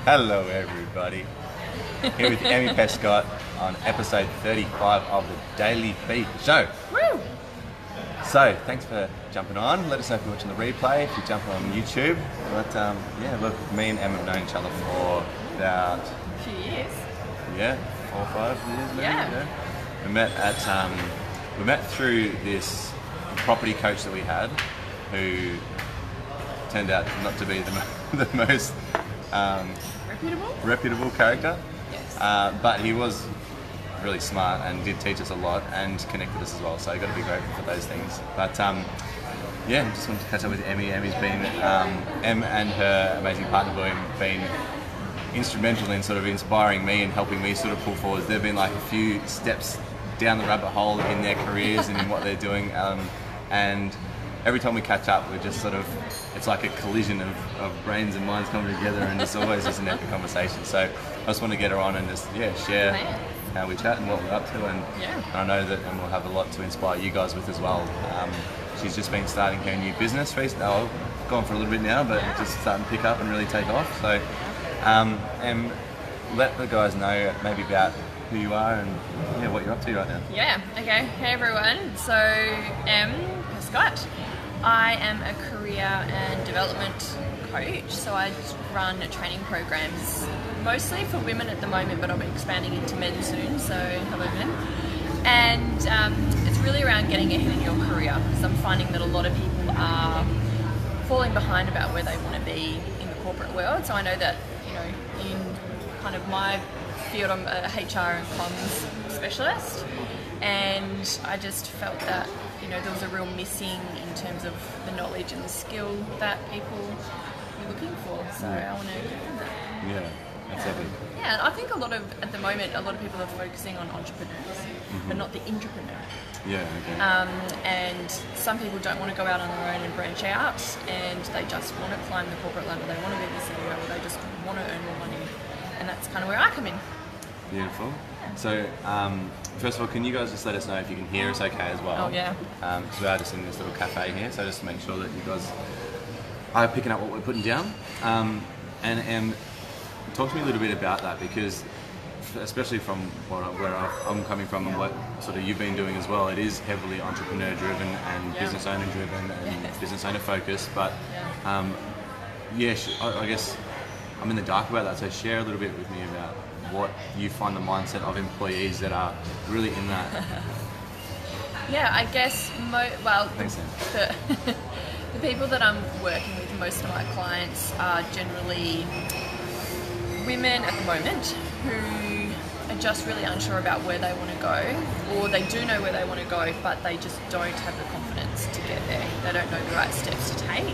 Hello everybody, here with Emmy Pescott on episode 35 of the Daily Feed Show. Woo! So, thanks for jumping on. Let us know if you're watching the replay, if you're jumping on YouTube. But look, me and Em have known each other for about... A few years. 4 or 5 years maybe. Yeah. We met through this property coach that we had, who turned out not to be the most reputable character. Yes. But he was really smart and did teach us a lot and connect with us as well. So you've got to be grateful for those things. But just wanted to catch up with Emmy. Emmy's been, Em and her amazing partner William have been instrumental in sort of inspiring me and helping me sort of pull forward. They've been like a few steps down the rabbit hole in their careers and in what they're doing. And every time we catch up, we're just sort of, it's like a collision of brains and minds coming together, and it's always just an epic conversation. So I just want to get her on and just, share how we chat and what we're up to. And I know that we'll have a lot to inspire you guys with as well. She's just been starting her new business recently. Oh, gone for a little bit now, but just starting to pick up and really take off. So, and let the guys know maybe about who you are and what you're up to right now. Yeah, okay. Hey everyone. So, Pescott. I am a career and development coach, so I run training programs mostly for women at the moment, but I'll be expanding into men soon, so hello men. And it's really around getting ahead in your career, because I'm finding that a lot of people are falling behind about where they want to be in the corporate world. So I know that, in kind of my field, I'm a HR and comms specialist, and I just felt that there was a real missing in terms of the knowledge and the skill that people were looking for. So I want to give them that. Yeah, that's epic. Yeah, and I think at the moment, a lot of people are focusing on entrepreneurs, but not the intrapreneur. Yeah, okay. And some people don't want to go out on their own and branch out, and they just want to climb the corporate ladder. They want to be the CEO, or they just want to earn more money, and that's kind of where I come in. Beautiful. So, first of all, can you guys just let us know if you can hear us okay as well? Oh, yeah. So we are just in this little cafe here, so just to make sure that you guys are picking up what we're putting down. And talk to me a little bit about that, because especially from where I'm coming from and what sort of you've been doing as well, it is heavily entrepreneur driven and business owner driven and business owner focused. But I guess I'm in the dark about that, so share a little bit with me about what you find the mindset of employees that are really in that. Yeah, I guess, Thanks, the people that I'm working with, most of my clients are generally women at the moment who are just really unsure about where they want to go, or they do know where they want to go, but they just don't have the confidence to get there. They don't know the right steps to take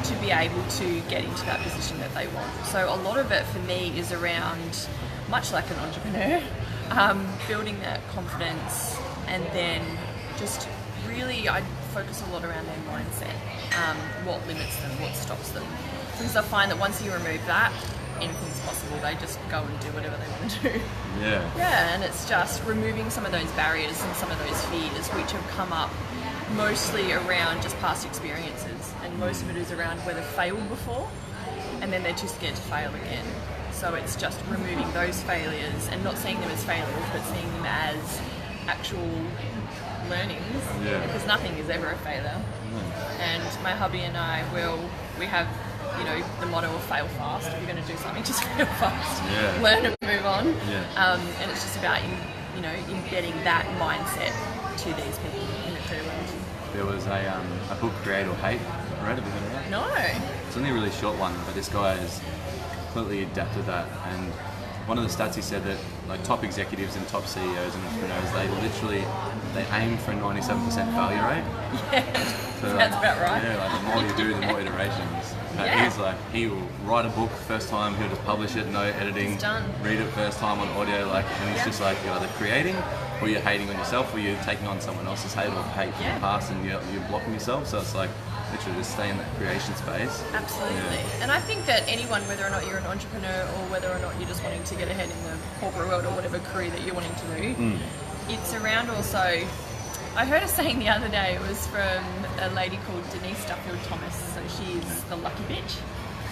to be able to get into that position that they want. So a lot of it for me is around, much like an entrepreneur, building that confidence, and then just really I focus a lot around their mindset, what limits them, what stops them. Because I find that once you remove that, anything's possible. They just go and do whatever they want to do. Yeah, and it's just removing some of those barriers and some of those fears which have come up mostly around just past experiences, and most of it is around where they've failed before and then they're too scared to fail again. So it's just removing those failures and not seeing them as failures, but seeing them as actual learnings, because nothing is ever a failure. And my hubby and I we have the motto of fail fast. If you're going to do something, just fail fast. Learn and move on. And it's just about embedding that mindset to these people in the career world. There was a book, Create or Hate. Have you heard of that? No. It's only a really short one, but this guy has completely adapted that. And one of the stats, he said that like top executives and top CEOs and entrepreneurs, they aim for a 97% failure rate. So that's about right. Yeah, like the more you do, the more iterations. He's like, he will write a book first time, he'll just publish it, no editing. It's done. Read it first time on audio, and he's just like, you're either creating, or you're hating on yourself, or you're taking on someone else's hate or hate from the past, and you're blocking yourself. So it's like, literally just stay in that creation space. Absolutely. And I think that anyone, whether or not you're an entrepreneur or whether or not you're just wanting to get ahead in the corporate world or whatever career that you're wanting to do, it's around also I heard a saying the other day, it was from a lady called Denise Duffield Thomas, so she's the lucky bitch.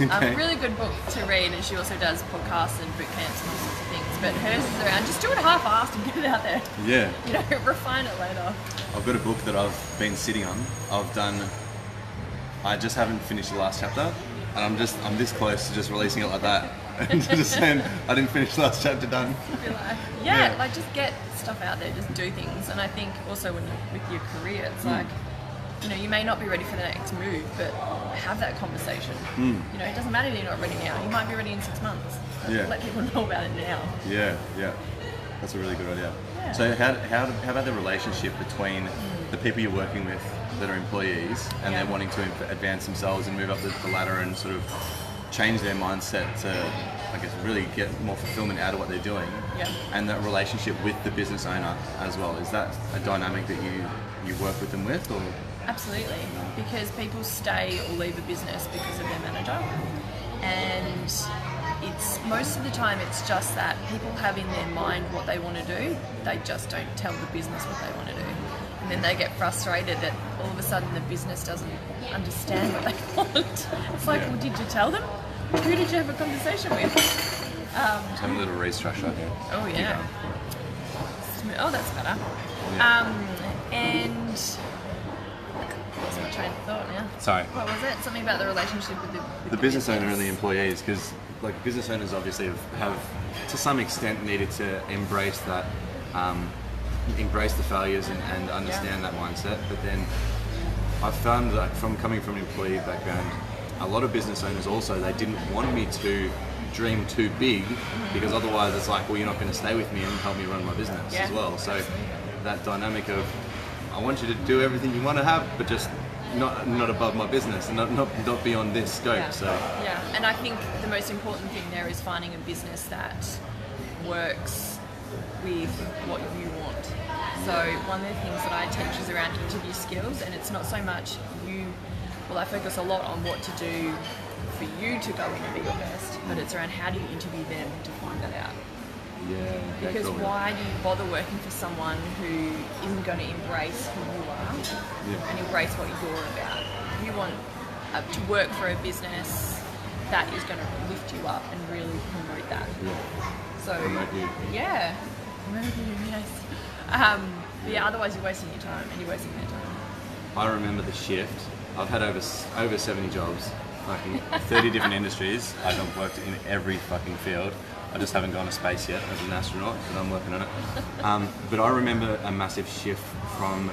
Okay. Really good book to read, and she also does podcasts and boot camps and all sorts of things. But hers is around just do it half-assed and get it out there. Yeah. You know, refine it later. I've got a book that I've been sitting on. I just haven't finished the last chapter, and I'm this close to just releasing it like that. And just saying, I didn't finish the last chapter, done. Yeah, like just get stuff out there, just do things. And I think also when with your career, it's like, you know, you may not be ready for the next move, but have that conversation. You know, it doesn't matter if you're not ready now. You might be ready in 6 months. Yeah. Let people know about it now. Yeah. That's a really good idea. Yeah. So how about the relationship between the people you're working with that are employees and they're wanting to advance themselves and move up the ladder and sort of change their mindset to, I guess, really get more fulfillment out of what they're doing, and that relationship with the business owner as well? Is that a dynamic that you work with them with, or? Absolutely, because people stay or leave a business because of their manager, and it's most of the time it's just that people have in their mind what they want to do, they just don't tell the business what they want to do, and then they get frustrated that all of a sudden the business doesn't understand what they want. It's like, well, did you tell them? Who did you have a conversation with? Just have a little restructure here. Oh yeah. Oh, that's better. And lost my train of thought now. Sorry. What was it? Something about the relationship with The business owner and the employees, because like business owners obviously have to some extent needed to embrace that, embrace the failures and understand that mindset. But then I've found that from coming from an employee background, a lot of business owners also, they didn't want me to dream too big, because otherwise it's like, well, you're not going to stay with me and help me run my business as well. So that dynamic of, I want you to do everything you want to have, but just not above my business and not beyond this scope. And I think the most important thing there is finding a business that works with what you want. So one of the things that I teach is around interview skills, and it's not so much I focus a lot on what to do for you to go in and be your best, but it's around how do you interview them to find that out. Because why do you bother working for someone who isn't going to embrace who you are and embrace what you're about? You want to work for a business that is going to lift you up and really promote that. So promote you. Promote you, yes. Otherwise you're wasting your time, and you're wasting their time. I remember the shift. I've had over 70 jobs, fucking 30 different industries. I've worked in every fucking field. I just haven't gone to space yet as an astronaut, but I'm working on it. But I remember a massive shift from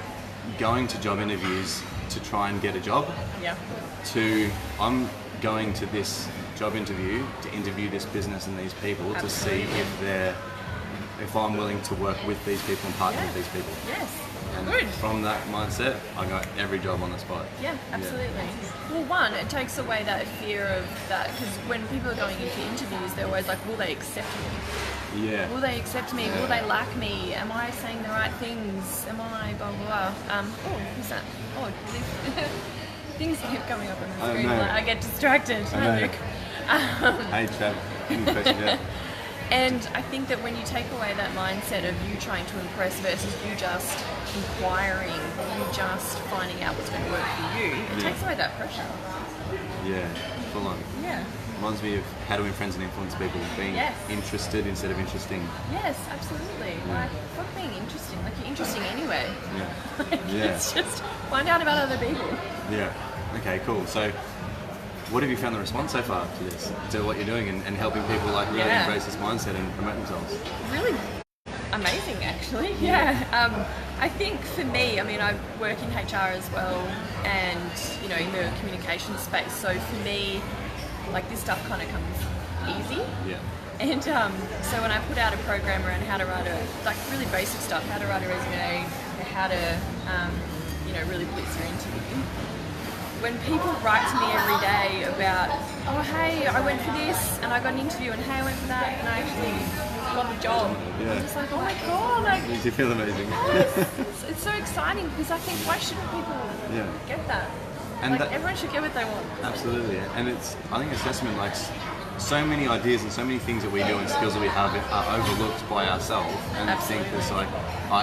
going to job interviews to try and get a job to I'm going to this job interview to interview this business and these people to see if I'm willing to work with these people and partner with these people. And good. From that mindset, I got every job on the spot. Yeah, absolutely. Well, one, it takes away that fear of that, because when people are going into interviews, they're always like, will they accept me? Will they accept me? Will they like me? Am I saying the right things? Am I blah, blah, blah? Who's that? Things keep coming up on the screen. No. I get distracted. Hi, Luke. Hey, Chad. Good question, And I think that when you take away that mindset of you trying to impress versus you just inquiring, you just finding out what's going to work for you, it takes away that pressure. Full on. Reminds me of How to Win Friends and Influence People, being interested instead of interesting. Yes, absolutely. Like, fuck being interesting. Like, you're interesting anyway. It's just find out about other people. Okay, cool. So what have you found the response so far to this, to what you're doing and helping people like really embrace this mindset and promote themselves? Really amazing, actually. I think for me, I mean, I work in HR as well, and you know, in the communication space. So for me, like, this stuff kind of comes easy. And so when I put out a program around how to write really basic stuff, how to write a resume, how to really blitz your interview. When people write to me every day about, oh hey, I went for this and I got an interview, and hey, I went for that and I actually got the job. I'm just like, oh my god, like, makes you feel amazing. it's so exciting, because I think, why shouldn't people get that? And like, everyone should get what they want. Absolutely, and I think it's testament, like, so many ideas and so many things that we do and skills that we have are overlooked by ourselves, and Absolutely. think it's like,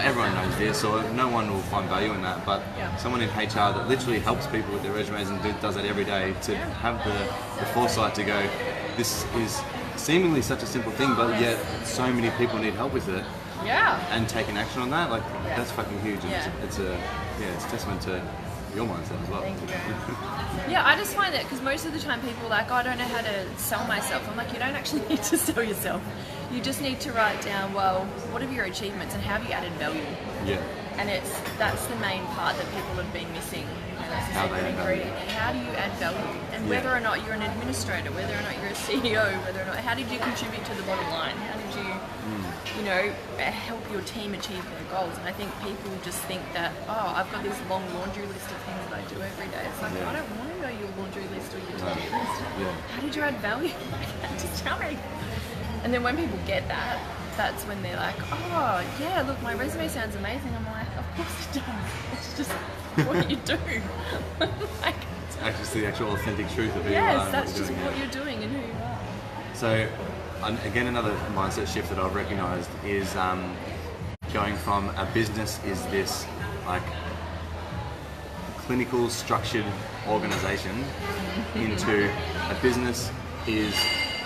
everyone knows this, or no one will find value in that. But someone in HR that literally helps people with their resumes and does that every day, to have the foresight to go, this is seemingly such a simple thing, but yet so many people need help with it. Yeah. And taking action on that, like that's fucking huge. And Yeah. it's a testament to your mindset as well. Thank you very much. Yeah, I just find that because most of the time people are like, I don't know how to sell myself. I'm like, you don't actually need to sell yourself. You just need to write down, well, what are your achievements and how have you added value? Yeah. And that's the main part that people have been missing. That's the How secret they add value. ingredient. How do you add value? And whether or not you're an administrator, whether or not you're a CEO, whether or not, how did you contribute to the bottom line? How did you, help your team achieve their goals? And I think people just think that, I've got this long laundry list of things that I do every day. It's like, I don't want to know your laundry list or your to-do list. Yeah. How did you add value? Just tell me. And then when people get that, that's when they're like, oh, yeah, look, my resume sounds amazing. I'm like, of course it does. It's just what you do. Like, It's actually the actual authentic truth of who you are. yes, And that's what just you're what doing. you're doing and who you are. So, again, another mindset shift that I've recognised is going from a business is this like clinical structured organisation into a business is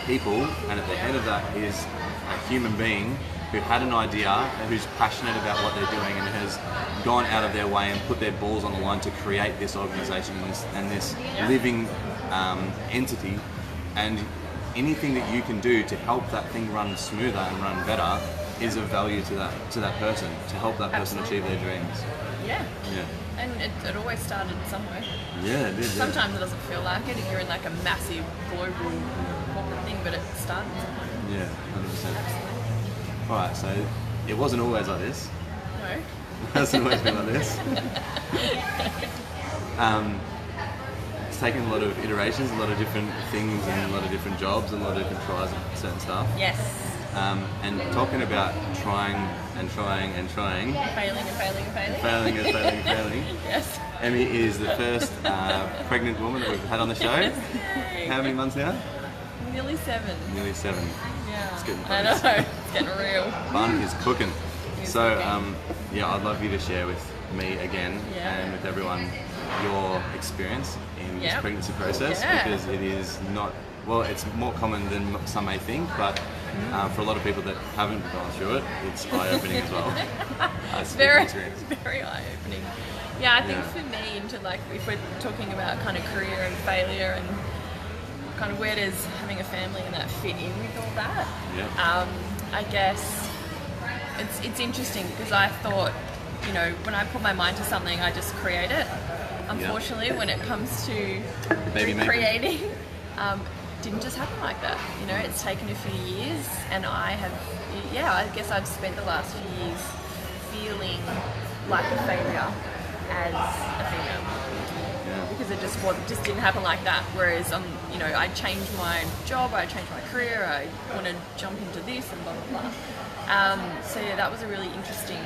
people, and at the head of that is a human being who had an idea and who's passionate about what they're doing and has gone out of their way and put their balls on the line to create this organisation and this living entity. And anything that you can do to help that thing run smoother and run better is of value to that person, to help that person achieve their dreams. Yeah. Yeah. And it always started somewhere. Yeah, it did. Sometimes it doesn't feel like it if you're in like a massive global corporate thing, but it started somewhere. Yeah, 100%. Alright, so it wasn't always like this. No. It hasn't always been like this. It's taken a lot of iterations, a lot of different things, and a lot of different jobs, and a lot of different tries at certain stuff. Yes. And talking about trying and trying and trying, Failing and failing and failing. failing and failing and failing. Yes. Emmy is the first pregnant woman that we've had on the show. Yay. How many months now? Nearly 7. Nearly 7. Yeah. It's getting I close. know. It's getting real. Fun is cooking. It's So, cooking. I'd love you to share with me again and with everyone your experience in this Yep. pregnancy process, Yeah. because it is not, well, it's more common than some may think, but for a lot of people that haven't gone through it, it's eye-opening as well. It's a Very, different experience. very eye-opening. Yeah, I think Yeah. for me, into like, if we're talking about kind of career and failure and kind of where does having a family and that fit in with all that? Yeah. I guess it's interesting because I thought, when I put my mind to something, I just create it. Unfortunately, when it comes to Baby making. creating, didn't just happen like that. It's taken a few years, and I guess I've spent the last few years feeling like a failure as a female. Yeah. Because it just didn't happen like that. Whereas I changed my job, I changed my career, I want to jump into this and blah blah blah. So yeah, that was a really interesting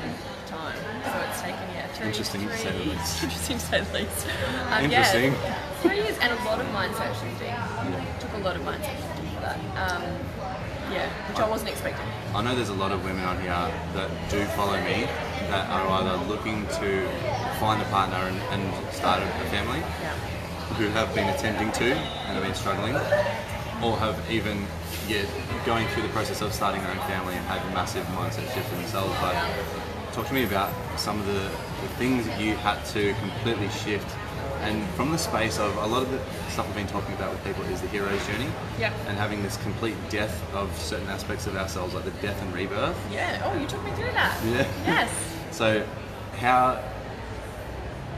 time. So it's taken 3 Interesting to say the years. least. Interesting to say the least. Interesting. 3 years and a lot of mindset shifting. Took a lot of mindset shifting for that. Which I wasn't expecting. I know there's a lot of women on here that do follow me that are either looking to find a partner and start a family, who have been attempting to and have been struggling, or have even going through the process of starting their own family and had a massive mindset shift in themselves. But talk to me about some of the things that you had to completely shift. And from the space of a lot of the stuff we've been talking about with people is the hero's journey, and having this complete death of certain aspects of ourselves, like the death and rebirth. Yeah. Oh, you took me through that. Yeah. Yes. So, how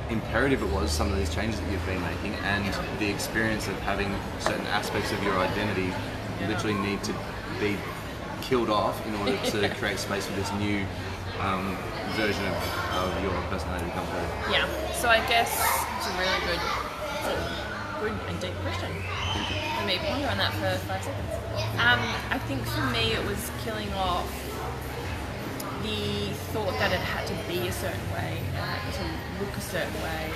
imperative it was, some of these changes that you've been making, and the experience of having certain aspects of your identity literally need to be killed off in order to create space for this new version of your personality to come through. Yeah. So I guess it's a good and deep question. Let me ponder on that for 5 seconds. I think for me it was killing off the thought that it had to be a certain way, it had to look a certain way.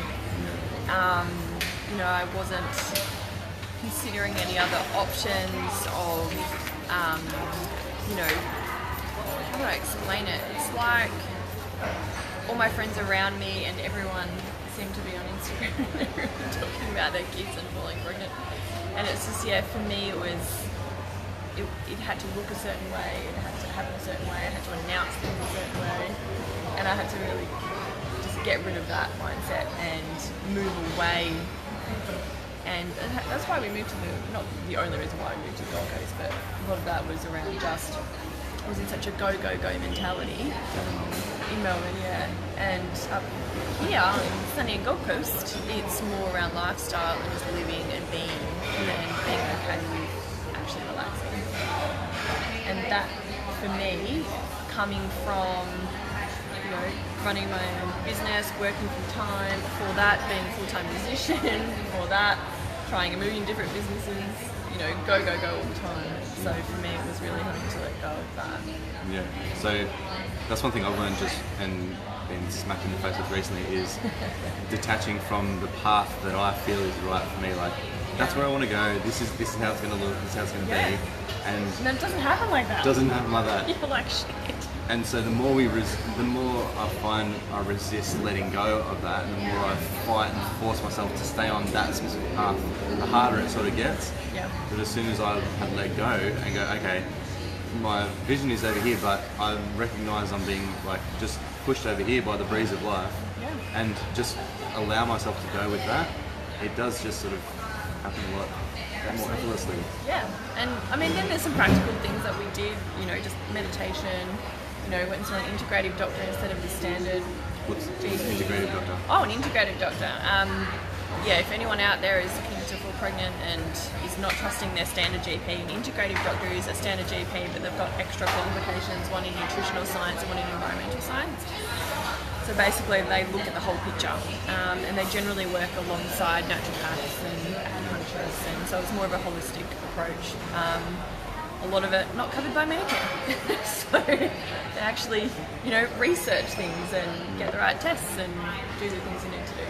I wasn't considering any other options of, you know, how do I explain it? It's like all my friends around me and everyone seem to be on Instagram talking about their kids and falling pregnant. And it's just, yeah, for me it had to look a certain way, it had to happen a certain way, I had to announce things a certain way, and I had to really just get rid of that mindset and move away. And that's why we moved to not the only reason why we moved to the Gold Coast, but a lot of that was around just, I was in such a go mentality in Melbourne, yeah. And up here in sunny Gold Coast, it's more around lifestyle and just living and being okay with actually relaxing. And that, for me, coming from, you know, running my own business, working full time, before that being a full-time musician, before that trying a million different businesses, you know, go all the time. So for me, it was really having to let go of that. Yeah. So that's one thing I've learned and been smacked in the face with recently is detaching from the path that I feel is right for me. Like, that's where I want to go. This is how it's going to look. This is how it's going to be. And then it doesn't happen like that. Doesn't happen like that. You're like, shit. And so the more I find I resist letting go of that, and the more I fight and force myself to stay on that specific path, the harder it sort of gets. Yeah. But as soon as I had let go and go, okay, my vision is over here, but I recognise I'm being like just pushed over here by the breeze of life, and just allow myself to go with that, it does just sort of happen a lot more effortlessly. Yeah, and I mean, then there's some practical things that we did, you know, just meditation, you know, went to an integrative doctor instead of the standard. What's GP. an integrative doctor? Oh, an integrative doctor. Yeah, if anyone out there is looking to fall pregnant and is not trusting their standard GP, an integrative doctor is a standard GP, but they've got extra qualifications, one in nutritional science and one in environmental science. So basically they look at the whole picture, and they generally work alongside naturopaths and acupuncturists, and so it's more of a holistic approach. A lot of it not covered by Medicare. So they actually, you know, research things and get the right tests and do the things you need to do.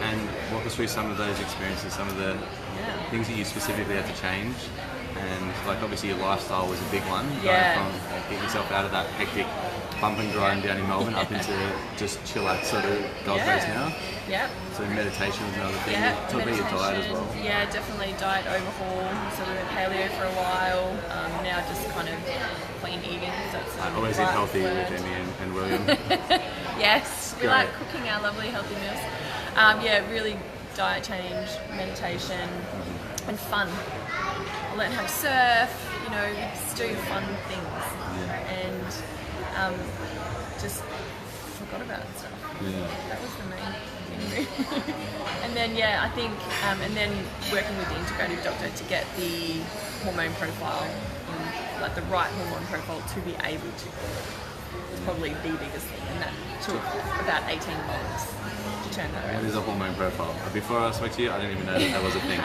And walk us through some of those experiences, some of the things that you specifically had to change. And like obviously your lifestyle was a big one. Yeah. Going from getting yourself out of that hectic bump and grind down in Melbourne up into just chillax sort of Gold Coast now. Yeah. So meditation was another thing. Yeah, Talk about your diet as well. Yeah, definitely diet overhaul. So we went paleo for a while. Now just kind of clean eating. So that's I always eat healthy with Emmy and William. Yes, we Great. like cooking our lovely healthy meals. Yeah, really diet change, meditation, and fun. I learned how to surf, you know, just do fun things. And just forgot about stuff. Yeah. That was the main thing. And then, I think, and then working with the integrative doctor to get the hormone profile, like the right hormone profile to be able to is probably the biggest thing, and that took about 18 months to turn that around. What is a hormone profile? Before I spoke to you, I didn't even know that was a thing.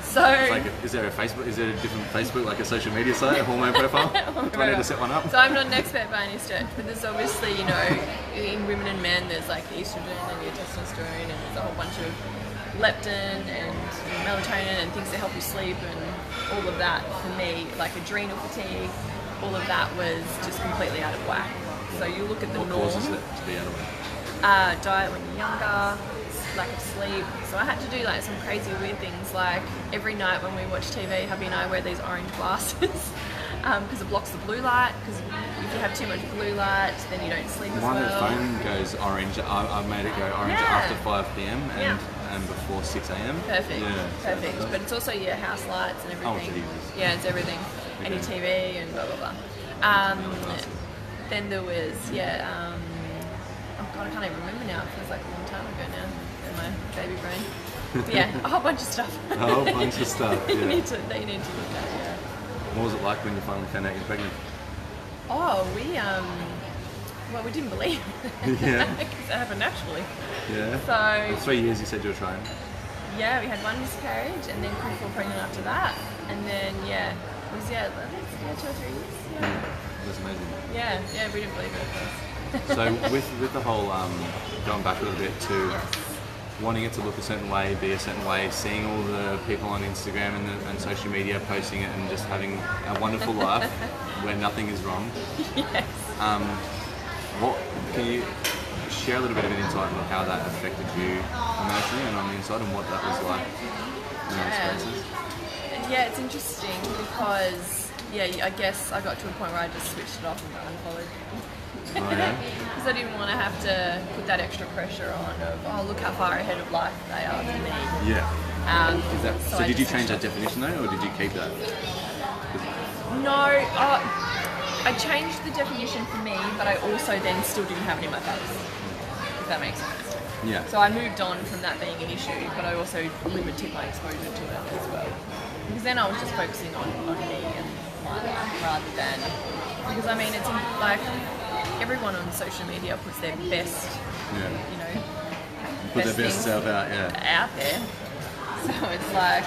So it's like, is there a Facebook? Is there a different Facebook, like a social media site, a hormone profile? Do I need to set one up? So I'm not an expert by any stretch, but there's obviously, you know, in women and men, there's like estrogen and your testosterone, and there's a whole bunch of leptin and melatonin and things that help you sleep, and all of that for me, like adrenal fatigue, all of that was just completely out of whack. So you look at the norm. What causes it to be out of whack? Diet when you're younger, lack of sleep. So I had to do like some crazy weird things, like every night when we watch TV, hubby and I wear these orange glasses because it blocks the blue light, because if you have too much blue light then you don't sleep as well. My phone goes orange. I've made it go orange after 5 p.m. and before 6 a.m. Perfect. Yeah. Perfect. But it's also your house lights and everything. Jesus. Yeah, it's everything. Okay. And your TV and blah blah blah. Then there was oh god, I can't even remember now. It feels like a long time ago now in my baby brain. But yeah, a whole bunch of stuff. A whole bunch of stuff. that Yeah. you need to look at. Yeah. What was it like when you finally found out you're pregnant? Oh, we didn't believe it. Yeah. Because it happened naturally. Yeah. So For 3 years you said you were trying. yeah, we had one miscarriage and then couldn't fall pregnant after that. And then it was 2 or 3 years. Yeah. That's amazing. Yeah, we didn't believe it at first. So with the whole going back a little bit to wanting it to look a certain way, be a certain way, seeing all the people on Instagram and social media posting it and just having a wonderful life where nothing is wrong. Yes. What can you share a little bit of an insight on how that affected you emotionally and on the inside, and what that was like in those spaces? Yeah, it's interesting because I guess I got to a point where I just switched it off and unfollowed people. Oh, yeah? Because I didn't want to have to put that extra pressure on of, look how far ahead of life they are to me. Yeah. Is that, so did you change that definition though, or did you keep that? No, I changed the definition for me, but I also then still didn't have it in my face, if that makes sense. Yeah. So I moved on from that being an issue, but I also limited my exposure to it as well. Because then I was just focusing on me and my life rather than... Because I mean, it's like everyone on social media puts their best, put their best self out, out there. So it's like...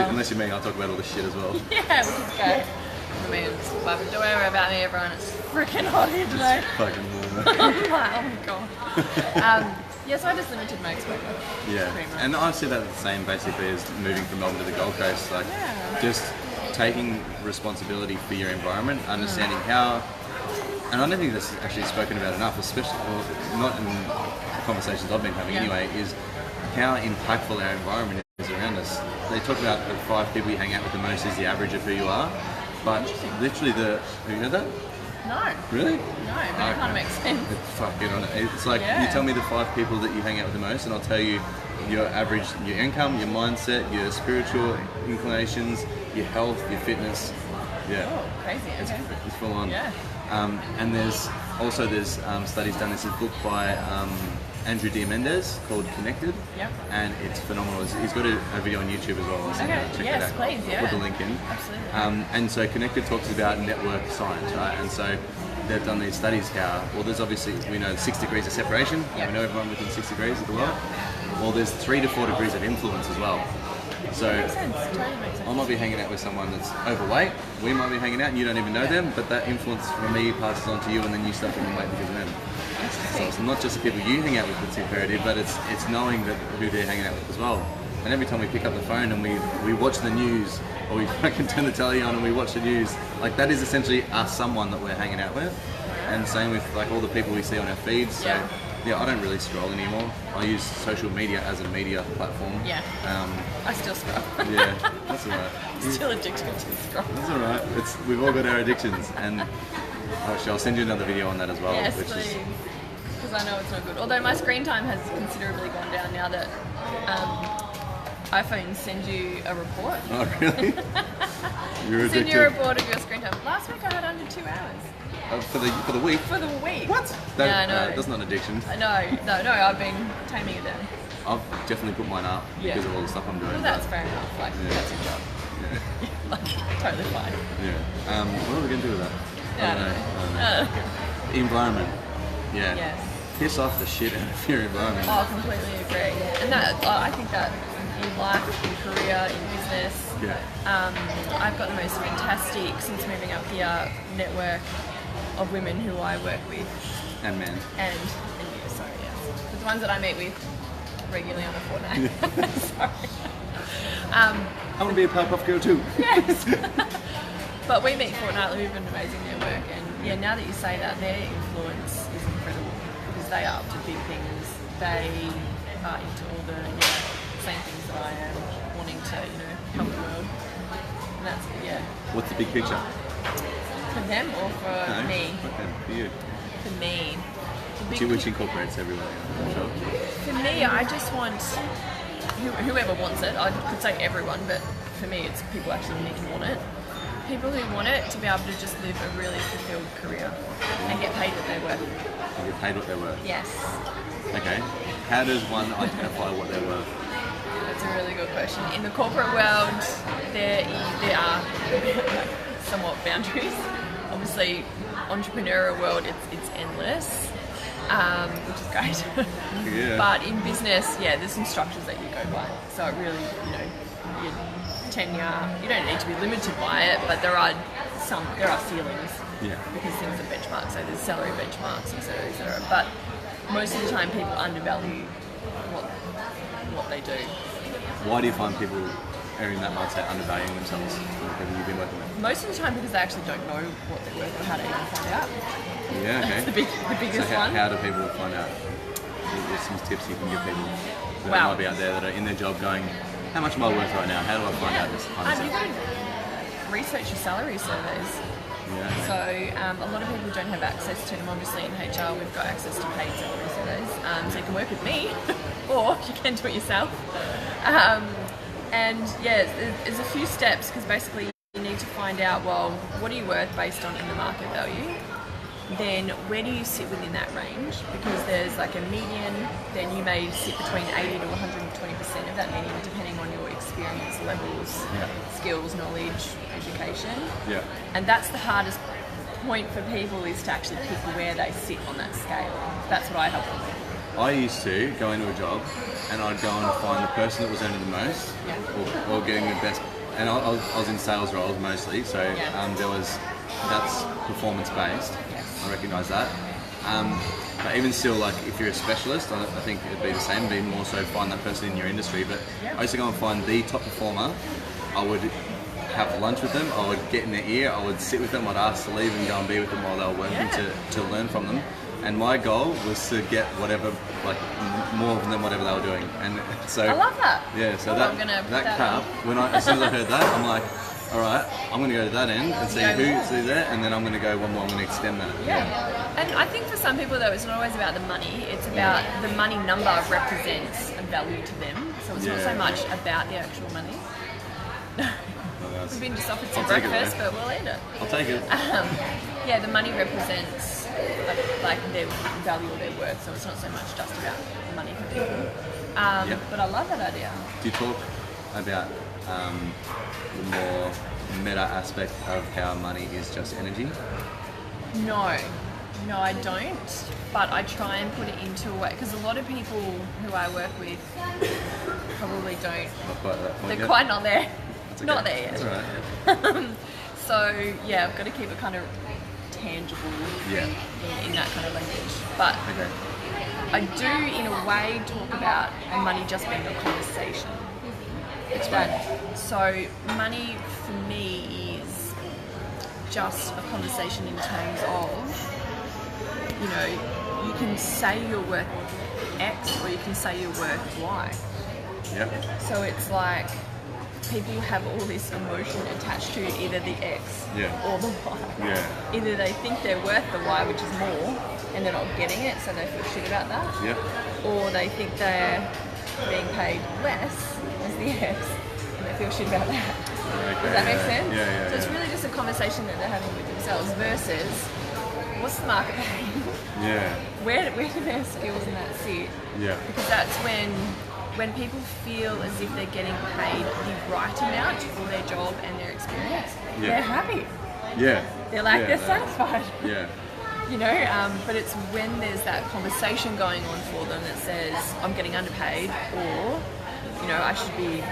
Unless you're me, I'll talk about all this shit as well. Yeah, which is great. I mean, don't worry about me, everyone. It's freaking hot here today. It's fucking warm. I'm like, oh my god. So I just limited my exposure. Yeah, and I see that the same basically as moving from Melbourne to the Gold Coast. Like, just taking responsibility for your environment, understanding how, and I don't think this is actually spoken about enough, especially, or not in conversations I've been having anyway, is how impactful our environment is around us. They talk about the 5 people you hang out with the most is the average of who you are, but literally have you heard that? No. Really? No, but it kind of makes sense. Fuck, get on it. It's like, you tell me the 5 people that you hang out with the most, and I'll tell you your average, your income, your mindset, your spiritual inclinations, your health, your fitness. Yeah. Oh, crazy. Okay. It's full on. Yeah. And there's studies done. There's a book by Andrew D. Mendez called Connected. Yep. And it's phenomenal. He's got a video on YouTube as well. So check yes, that out. please, I'll put the link in. Absolutely. And so Connected talks about network science, right? And so they've done these studies there's obviously, we know 6 degrees of separation. Yep. We know everyone within 6 degrees of the world. Well, there's 3 to 4 degrees of influence as well. So makes sense. Totally makes sense. I might be hanging out with someone that's overweight. We might be hanging out and you don't even know them, but that influence from me passes on to you, and then you start getting weight because of them. So it's not just the people you hang out with that's imperative, but it's knowing that who they're hanging out with as well. And every time we pick up the phone and we watch the news, or we fucking turn the telly on and we watch the news, like that is essentially someone that we're hanging out with. And same with like all the people we see on our feeds. So I don't really scroll anymore. I use social media as a media platform. Yeah. I still scroll. Yeah, that's alright. Still addicted to scroll. That's alright. We've all got our addictions, and actually I'll send you another video on that as well. Yes, please. Because I know it's not good. Although my screen time has considerably gone down now that iPhones send you a report. Oh, really? You're addicted. Send you a report of your screen time. Last week I had under 2 hours. For the week? For the week. What? Yeah, no. That's not an addiction. No, I've been taming it down. I've definitely put mine up because of all the stuff I'm doing. Well, that's fair enough. Like, that's your job. Yeah. Like, totally fine. Yeah. What are we going to do with that? I don't know. Environment. Yeah. Yes. Piss off the shit out of your environment. Oh, completely agree. And that, I think that in life, in career, in business, I've got the most fantastic, since moving up here, network of women who I work with. And men. And you, sorry, yes. The ones that I meet with regularly on a fortnight. Sorry. I want to be a Powerpuff Girl too. Yes. But we meet fortnightly. We have an amazing network, and now that you say that, their influence is incredible because they are up to big things. They are into all the same things that I am, wanting to help the world. And that's What's the big picture? For them or for me? For you. For me. Which incorporates everyone. Sure. For me, I just want whoever wants it. I could say everyone, but for me, it's people actually need to want it. People who want it to be able to just live a really fulfilled career and get paid what they're worth. And get paid what they're worth. Yes. Okay. How does one identify what they're worth? That's a really good question. In the corporate world, there are somewhat boundaries. Obviously, entrepreneurial world, it's endless, which is great. Yeah. But in business, there's some structures that you go by. So it really, your tenure, you don't need to be limited by it, but there are ceilings. Yeah. Because things are benchmarked. So there's salary benchmarks, etc., etc. But most of the time, people undervalue what they do. Why do you find people are in that mindset, undervaluing themselves? The people you've been working with. Most of the time because they actually don't know what they're worth or how to even find out. Yeah, okay. That's the biggest So one. how do people find out? There's some tips you can give people that might be out there that are in their job going, how much am I worth right now? How do I find out this kind of You've stuff? got to research your salary surveys. Yeah. So a lot of people don't have access to them. Obviously in HR we've got access to paid salary surveys. So you can work with me or you can do it yourself. And yeah, there's a few steps because basically you need to find out, well, what are you worth based on in the market value? Then where do you sit within that range? Because there's like a median, then you may sit between 80 to 120% of that median depending on your experience levels, skills, knowledge, education. Yeah. And that's the hardest point for people is to actually pick where they sit on that scale. That's what I help them with. I used to go into a job and I'd go and find the person that was earning the most or getting the best. And I was in sales roles mostly, so that's performance based. I recognise that. But even still, like if you're a specialist, I think it'd be the same. Be more so find that person in your industry. But I used to go and find the top performer. I would have lunch with them. I would get in their ear. I would sit with them. I'd ask to leave and go and be with them while they were working to learn from them. And my goal was to get whatever, like more than whatever they were doing. And so I love that. Yeah. So I'm gonna put that that cap. As soon as I heard that, I'm like, all right, I'm going to go to that end and see who's there, and then I'm going to go one more. I'm going to extend that. Yeah. And I think for some people though, it's not always about the money. It's about the money number represents a value to them. So it's not so much about the actual money. We've been just offered some breakfast, but we'll eat it. I'll take it. Yeah, the money represents like their value or their worth, so it's not so much just about money for people. But I love that idea. Do you talk about the more meta aspect of how money is just energy? No, I don't. But I try and put it into a way because a lot of people who I work with probably don't. Not quite at that point They're yet. quite not there. Okay. Not there yet. That's all right. So yeah, I've got to keep it kind of tangible in that kind of language. But I do, in a way, talk about money just being a conversation. So money for me is just a conversation in terms of, you can say you're worth X or you can say you're worth Y. Yeah. So it's like people have all this emotion attached to either the X or the Y. Yeah. Either they think they're worth the Y, which is more, and they're not getting it, so they feel shit about that. Yeah. Or they think they're being paid less as the X, and they feel shit about that. Okay. Does that make sense? Yeah. So it's really just a conversation that they're having with themselves versus what's the market paying? Yeah. Where do their skills in that sit? Yeah. Because that's when people feel as if they're getting paid the right amount for their job and their experience, they're happy. Yeah. They're like, they're satisfied. Yeah. But it's when there's that conversation going on for them that says, I'm getting underpaid, or, I should be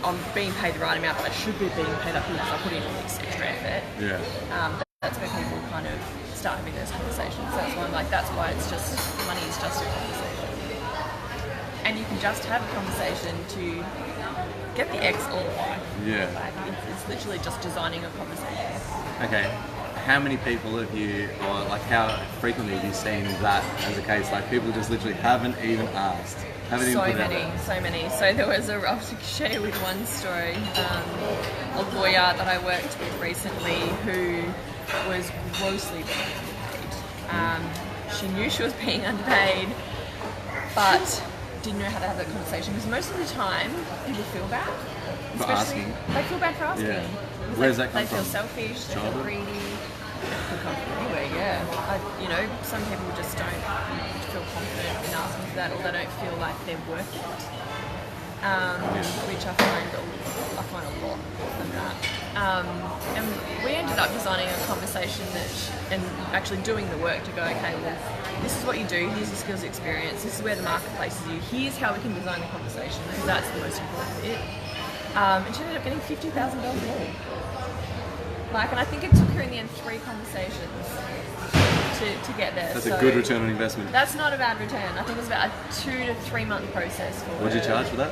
I'm being paid the right amount, but I should be being paid up because I put in all this extra effort. Yeah. That's where people kind of start having those conversations. That's why I'm like, that's why it's just, money is just a conversation. And you can just have a conversation to get the X or the Y. Yeah. Like, it's literally just designing a conversation. Okay. How many people have you, or like how frequently have you seen that as a case? Like people just literally haven't even asked. So many. So there was I'll share with one story. A lawyer that I worked with recently who was grossly being underpaid. She knew she was being underpaid, but didn't know how to have that conversation because most of the time people feel bad. For asking? They feel bad for asking. Yeah. Where's that come They feel from? selfish, they feel greedy. It can come from anywhere, some people just don't feel confident in asking for that, or they don't feel like they're worth it. Which I find a lot of that. And we ended up designing a conversation and actually doing the work to go, okay, well, this is what you do, here's your skills experience, this is where the market places you, here's how we can design the conversation, because that's the most important bit. And she ended up getting $50,000 more. And I think it took her in the end 3 conversations to get there. That's a good return on investment. That's not a bad return. I think it was about a 2 to 3 month process for What did you charge for that?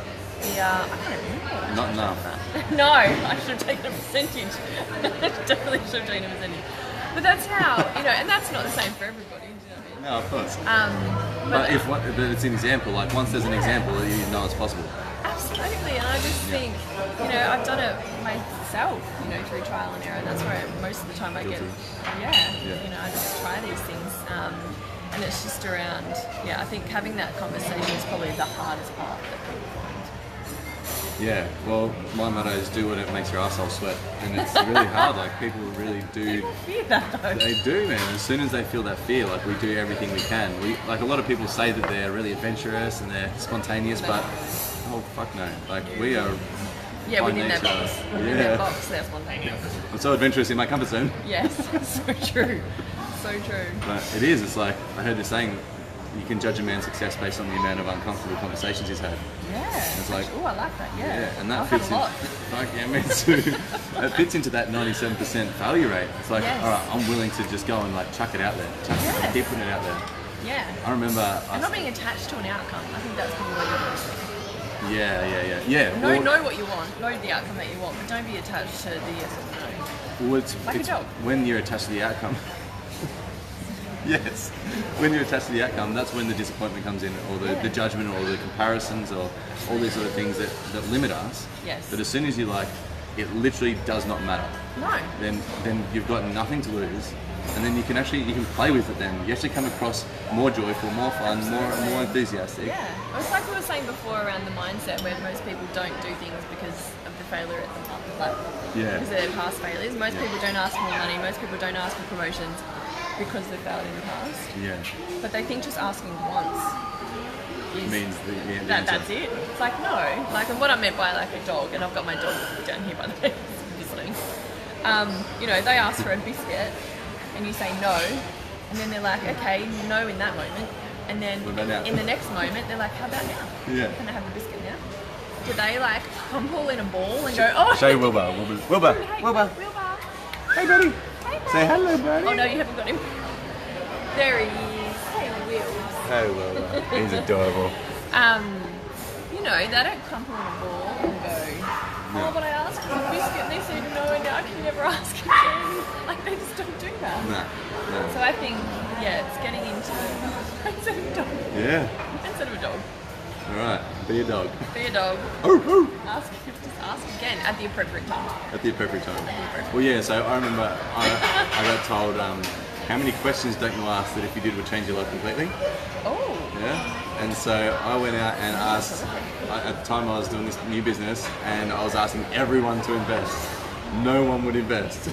Yeah, I can't remember. Not enough. No, I should have taken a percentage. Definitely should have taken a percentage. But that's how, and that's not the same for everybody. Do you know what I mean? No, of course. But But it's an example. Like once there's an example, you know it's possible. absolutely, and I just think, I've done it myself, through trial and error. That's where most of the time I get, I just try these things, and it's just around, I think having that conversation is probably the hardest part that people find. Yeah, well, my motto is do what it makes your asshole sweat, and it's really hard. Like people really do. People fear that though. They do, man. As soon as they feel that fear, like we do everything we can. A lot of people say that they're really adventurous and they're spontaneous, but oh fuck no. Like we are. Yeah, by within that nature, box. Within that box, they're spontaneous. I'm so adventurous in my comfort zone. Yes, so true. So true. But it is. It's like I heard this saying. You can judge a man's success based on the amount of uncomfortable conversations he's had. Yeah. It's like, oh, I like that. Yeah. And that I'll fits have a lot. Fuck yeah, me too. It fits into that 97% failure rate. It's like, Yes. all right, I'm willing to just go and like chuck it out there. Keep putting it out there. Yeah. I remember. And not being attached to an outcome. I think that's probably the biggest thing. Yeah. Know what you want. Know the outcome that you want, but don't be attached to the yes or no. Well, Like a dog. when you're attached to the outcome. Yes, when you're attached to the outcome, that's when the disappointment comes in, or the judgment, or the comparisons, or all these sort of things that limit us. Yes. But as soon as you it literally does not matter. No. Then you've got nothing to lose, and then you can play with it. Then you actually come across more joyful, more fun, more enthusiastic. Yeah. It's like we were saying before around the mindset where most people don't do things because of the failure at the moment. Because of their past failures. Most people don't ask for more money. Most people don't ask for promotions because they failed in the past. Yeah. But they think just asking once means that's it. It's like no. Like what I meant by like a dog, and I've got my dog down here by the way, listening. They ask for a biscuit and you say no, and then they're like, okay, no in that moment. And then in the next moment they're like, how about now? Yeah. Can I have a biscuit now? Do they like crumple in a ball and go, oh Show Wilbur. Wilbur. Hey buddy. Say hello, buddy. Oh no, you haven't got him. There he is. Hey, Wills. Hey, Wilbur. He's adorable. They don't crumple in a ball and go, oh, but I asked for a biscuit and they said no, and now I can never ask again. Like, they just don't do that. No. So I think, it's getting into instead of a dog. Yeah. Instead of a dog. Alright, be a dog. Be a dog. Oh. Just ask again at the appropriate time. At the appropriate time. Well, yeah, so I remember I got told, how many questions don't you ask that if you did would change your life completely? Oh. Yeah. And so I went out and asked, at the time I was doing this new business, and I was asking everyone to invest. No one would invest.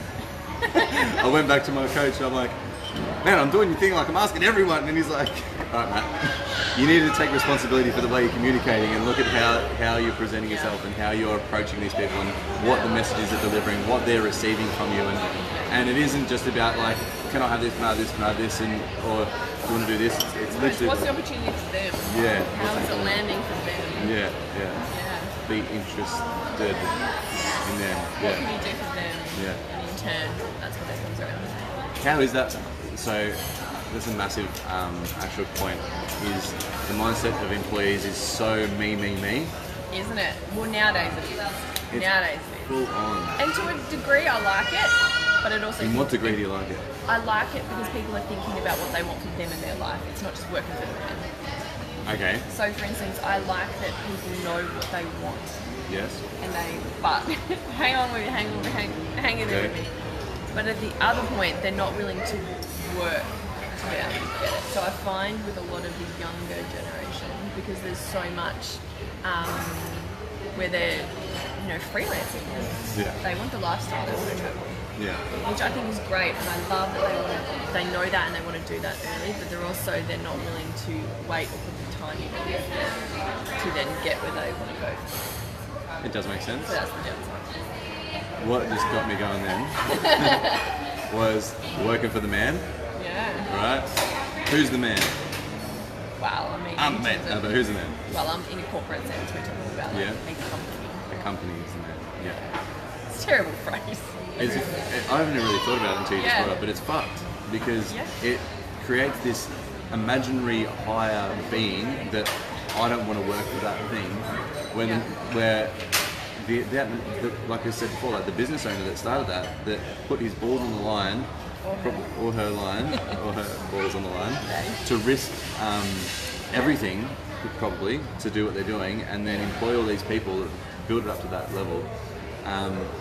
I went back to my coach and I'm like, man, I'm doing your thing, like I'm asking everyone. And he's like, all right, Matt, you need to take responsibility for the way you're communicating and look at how you're presenting yourself and how you're approaching these people and what the messages are delivering, what they're receiving from you. And it isn't just about like, can I have this, can I have this, can I have this, or do you want to do this? It's literally. What's the opportunity for them? Yeah. How is it landing for them? Yeah. Be interested in them. What can you do for them? Yeah. And in turn, that's what that comes around. How is that? So that's a massive actual point. Is the mindset of employees is so me. Isn't it? Well, nowadays it is. Nowadays it is. Full on. And to a degree, I like it, but it also. In what degree do you like it? I like it because people are thinking about what they want from them in their life. It's not just working for them. Okay. So, for instance, I like that people know what they want. Yes. And but hang in there with me. But at the other point, they're not willing to work to be able to get it. So I find with a lot of the younger generation, because there's so much where they're, freelancing. Yeah. They want the lifestyle, they want to travel. Yeah. Which I think is great, and I love that they know that and they want to do that early, but they're not willing to wait or put the time in to then get where they want to go. It does make sense. So that's the downside. What just got me going then was working for the man. Yeah. Right? Who's the man? Well, I mean, I'm the man. No, but who's the man? Well, I'm in a corporate sense. We're talking about like a company. A company is the man. Yeah. It's a terrible phrase. I haven't really thought about it until you just brought it up, but it's fucked because creates this imaginary higher being that I don't want to work for that thing. Where like I said before, like the business owner that started that put his balls on the line, or her line, or her balls on the line, to risk everything probably to do what they're doing, and then employ all these people that build it up to that level.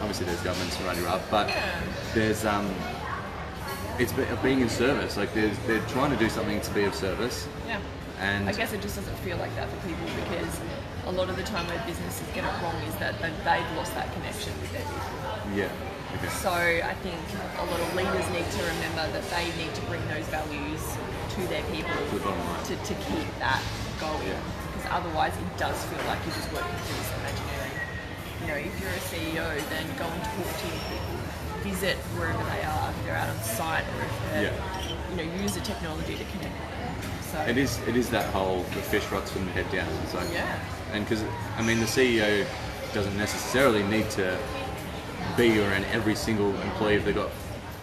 Obviously, there's governments to run you up, but there's it's being in service. Like they're trying to do something to be of service. Yeah. And I guess it just doesn't feel like that for people, because a lot of the time where businesses get it wrong is that they've lost that connection with their people. Yeah. Okay. So I think a lot of leaders need to remember that they need to bring those values to their people To the bottom line. to keep that going. Yeah. Because otherwise it does feel like you're just working through this imaginary. You know, if you're a CEO, then go and talk to your people, visit wherever they are, if they're out on site, or if they're, you know, use the technology to connect with them. So It is that whole the fish rots from the head down. It's like, and because I mean the CEO doesn't necessarily need to be around every single employee if they've got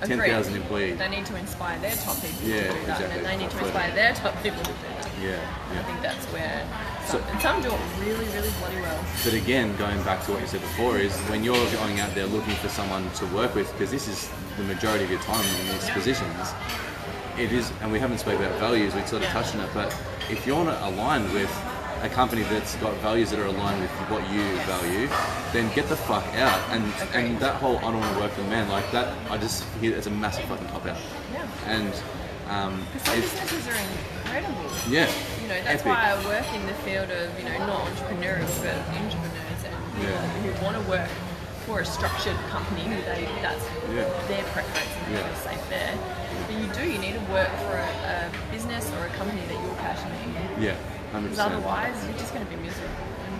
10,000 employees. They need to inspire their top people to Yeah, do that, exactly. and they need to inspire their top people to do that. Yeah. I think that's where So- some do it really, really bloody well. But again, going back to what you said before, is when you're going out there looking for someone to work with, because this is the majority of your time in these positions, it is, and we haven't spoken about values, we sort of touched on it, but if you're not aligned with a company that's got values that are aligned with what you value, then get the fuck out. And that whole I don't want to work for the man, like that, I just hear it's a massive fucking cop out. Yeah. And Because some businesses are incredible. yeah, You know, that's epic. why I work in the field of, you know, not entrepreneurs, but entrepreneurs and people who want to work for a structured company who that's their preference and they feel safe there. But you need to work for a business or a company that you're passionate about. Yeah, 100%. Because otherwise you're just going to be miserable. And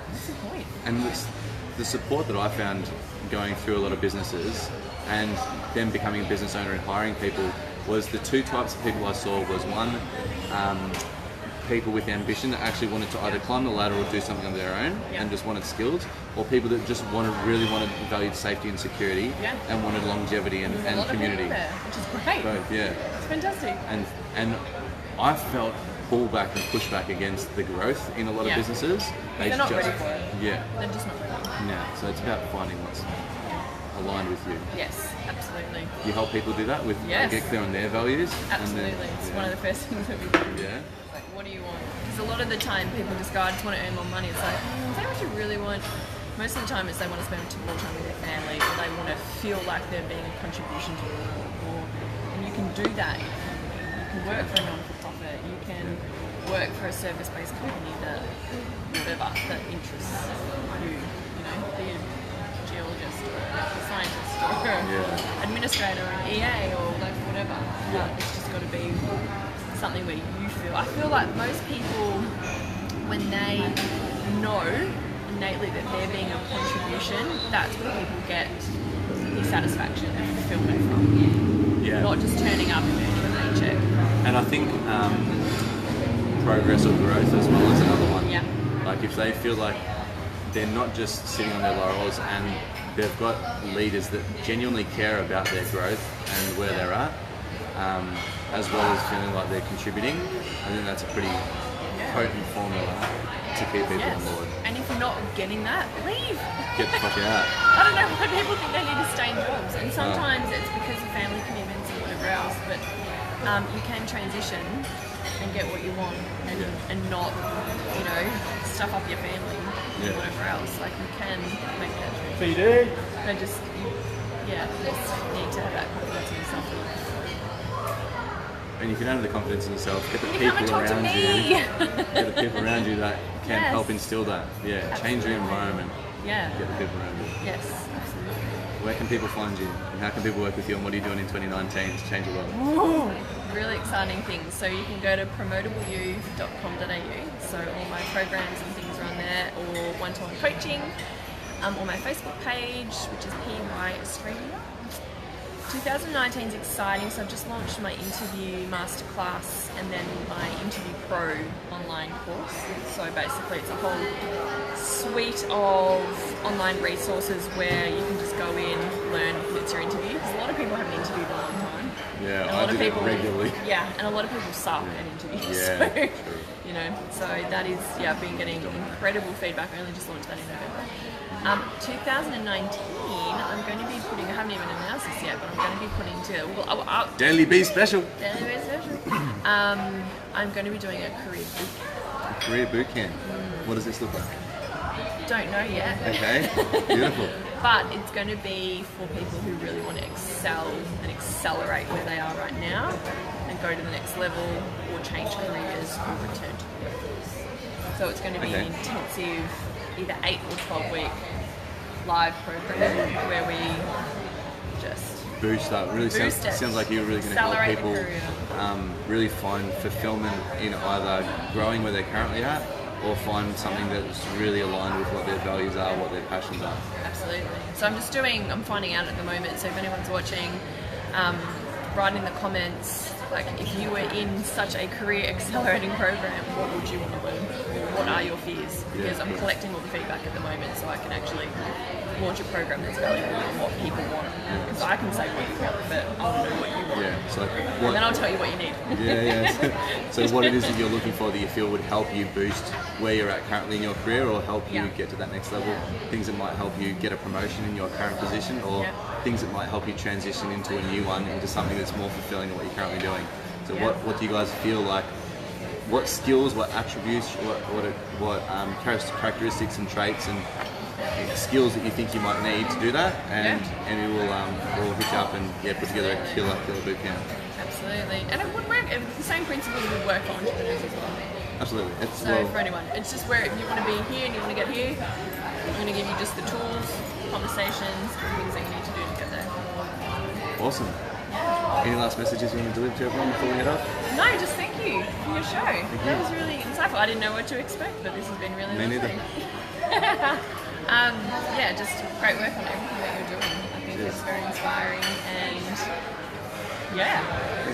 what's the point? And the support that I found going through a lot of businesses and them becoming a business owner and hiring people was the two types of people I saw was one, people with ambition that actually wanted to either climb the ladder or do something of their own and just wanted skills, or people that just really wanted valued safety and security and wanted longevity and community. There, which is great. Both, yeah. It's fantastic. And I felt pullback and pushback against the growth in a lot of businesses. They're not ready for it. Yeah. They're just not ready. No. So it's about finding what's aligned with you. Yes, absolutely. You help people do that with Yes. get clear on their values. Absolutely. And then, It's one of the first things that we do. Yeah. Like, what do you want? Because a lot of the time people just go, I just want to earn more money. It's like, is that what you really want? Most of the time it's they want to spend more time with their family, or they want to feel like they're being a contribution to the world. And you can do that. You can work for a non-for-profit. You can work for a service-based company that, whatever, that interests you. You know, be a geologist or a scientist or administrator or an EA or like whatever. But it's just got to be something where you feel. I feel like most people, when they know innately that they're being a contribution, that's where people get the satisfaction and fulfillment from. Yeah. Not just turning up and earning a paycheck. And I think progress or growth as well is another one. Yeah. Like if they feel like they're not just sitting on their laurels and they've got leaders that genuinely care about their growth and where they're at, as well as feeling like they're contributing, I think that's a pretty potent formula to keep people on board. And if you're not getting that, leave. Get the fuck out. I don't know why people think they need to stay in jobs, and sometimes it's because of family commitments and whatever else, but you can transition and get what you want and not, you know, stuff up your family and whatever else. Like you can make that transition. They just, you just need to have that confidence in yourself. And you can have the confidence in yourself, get the You come and people talk to around me. you, get the people around you that can help instill that. Yeah, change your Absolutely. environment. Yeah. Get the people around you. Yes, absolutely. Where can people find you? And how can people work with you? And what are you doing in 2019 to change the world? Ooh, really exciting things. So you can go to promotableyou.com.au. So all my programs and things are on there, or one-to-one coaching, or my Facebook page, which is PY Australia. 2019 is exciting, so I've just launched my interview masterclass and then my interview pro online course. So basically it's a whole suite of online resources where you can just go in, learn, it's your interview. Because a lot of people haven't interviewed in a long time. Yeah, And a I lot of did it people regularly. Yeah, and a lot of people suck at interviews. Yeah, so, true. you know, so that is, I've been getting incredible feedback. I only just launched that in November. 2019, I'm going to be putting, I haven't even announced this yet, but I'm going to be putting Daily Bee special. Daily Bee special. I'm going to be doing a career boot camp. Career boot camp. What does this look like? Don't know yet. Okay, beautiful. But it's going to be for people who really want to excel and accelerate where they are right now and go to the next level or change careers or return to work. So it's going to be an intensive, either 8 or 12 week live program where we just Boost up. Really Boost it. sounds like you're really going to help Accelerate the people career. really find fulfillment in either growing where they're currently at or find something that's really aligned with what their values are, what their passions are. Absolutely. So I'm finding out at the moment, so if anyone's watching, write in the comments, like if you were in such a career accelerating program, what would you want to learn? Or what are your fears? Because I'm collecting all the feedback at the moment so I can actually launch a program that's valuable and what people want. Because I can say what you want, but I want to know what you want. Yeah, so And then I'll tell you what you need. So what it is that you're looking for that you feel would help you boost where you're at currently in your career or help you get to that next level, things that might help you get a promotion in your current position or things that might help you transition into a new one, into something that's more fulfilling than what you're currently doing. So what do you guys feel like, what skills, what attributes, what characteristics and traits and skills that you think you might need to do that, and we'll hit you up and put together a killer boot camp. Absolutely, and it would work. The same principles would work for entrepreneurs as well. Absolutely. So for anyone, it's just where if you want to be here and you want to get here, I'm going to give you just the tools, conversations, things that you need to do to get there. Awesome. Any last messages you want to deliver to everyone before we head off? No, just thank you for your show. That was really insightful. I didn't know what to expect, but this has been really Me neither. Just great work on everything that you're doing. I think it's very inspiring and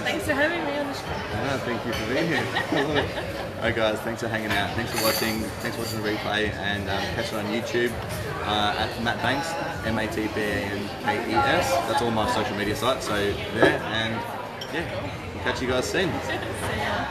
thanks for having me on the show. No, thank you for being here. I love it. Alright guys, thanks for hanging out. Thanks for watching. Thanks for watching the replay and catch it on YouTube at Matt Banks, MATBANKES. That's all my social media sites, so there and we'll catch you guys soon. See ya.